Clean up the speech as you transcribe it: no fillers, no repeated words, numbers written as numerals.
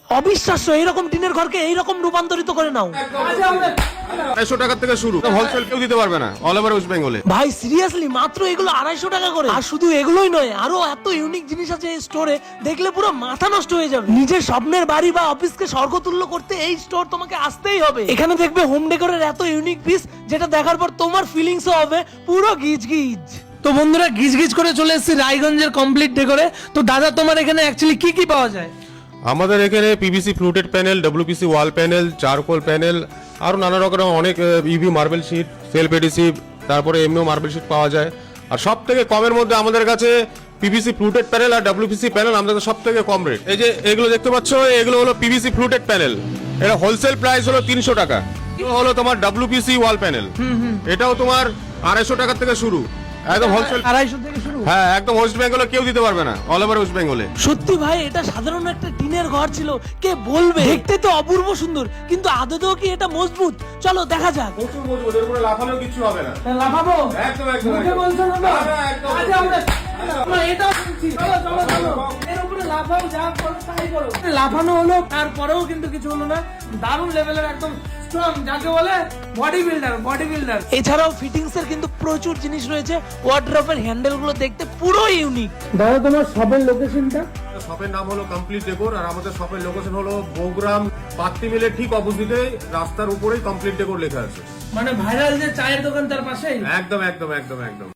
অবিশ্বাস্য, এইরকম টিনের ঘরকে এইরকম রূপান্তরিত করে নাও। 250 টাকা থেকে শুরু, হোলসেল কেউ দিতে পারবে না অল ওভার ওয়েস্ট বেঙ্গলে। ভাই সিরিয়াসলি মাত্র এগুলো 250 টাকা করে? আর শুধু এগুলোই নয়, আরো এত ইউনিক জিনিস আছে এই স্টোরে, দেখলে পুরো মাথা নষ্ট হয়ে যাবে। নিজের স্বপ্নের বাড়ি বা অফিসকে স্বর্গতুল্য করতে এই স্টোর তোমাকে আসতেই হবে। এখানে দেখবে হোম ডেকোরের এত ইউনিক পিস, যেটা দেখার পর তোমার ফিলিংসও হবে পুরো গিজ গিজ। তো বন্ধুরা, গিজ গিজ করে চলে এসেছি রায়গঞ্জের কমপ্লিট ডেকোরে। তো দাদা, তোমার এখানে অ্যাকচুয়ালি কি কি পাওয়া যায়? আমাদের এখানে PVC fluted panel, WPC wall panel, charcoal panel, আরো নানা রকম অনেক EV marble sheet, self adhesive, তারপরে এমনিও মার্বেল শিট পাওয়া যায়। আর সব থেকে কমের মধ্যে আমাদের কাছে পিভিসি ফ্লুটেড প্যানেল আর ডব্লিউপিসি প্যানেল আমাদের সব থেকে কম রেট। এই যে এগুলো দেখতে পাচ্ছ, এগুলো হলো পিভিসি ফ্লুটেড প্যানেল, এটা হোলসেল প্রাইস হলো 300 টাকা। এগুলো হলো তোমার ডব্লিউপিসি ওয়াল প্যানেল, এটাও তোমার 250 টাকা থেকে শুরু, একদম হোলসেল 250 থেকে শুরু। হ্যাঁ, একদম ওয়েস্ট বেঙ্গলে কেউ দিতে পারবে না অল ওভার ওয়েস্ট বেঙ্গলে। সত্যি ভাই, এটা সাধারণ একটা টিনের ঘর ছিল, কে বলবে? দেখতে তো অপূর্ব সুন্দর, কিন্তু আদতেও কি এটা মজবুত? চলো দেখা যাক। প্রচুর মজবুত, এর উপরে লাফালেও কিছু হবে না। লাফাবো? একদম একদম মুখে বলছো না তো? না, একদম। আচ্ছা, আমরা এটাও শুনছি। চলো চলো চলো, এর উপরে লাফাও, যা করো তাই করো। লাফানো হলো, তারপরেও কিন্তু কিছু হলো না। দারুণ লেভেলের একদম স্ট্রং, যাকে বলে বডি বিল্ডার। এছাড়াও ফিটিংস এর কিন্তু প্রচুর জিনিস রয়েছে। ওয়ার্ড্রপের হ্যান্ডেল গুলো দেখতে পুরো ইউনিক। দাদা, তোমার শপের লোকেশনটা? শপের নাম হলো কমপ্লিট ডেকোর, আর আমাদের শপের লোকেশন হলো বগুড়াম পাত্তি মিলের ঠিক অপোজিটে, রাস্তার উপরেই কমপ্লিট ডেকোর লেখা আছে। মানে ভাইরাল যে চায়ের দোকান, তার পাশেই? একদম একদম একদম একদম।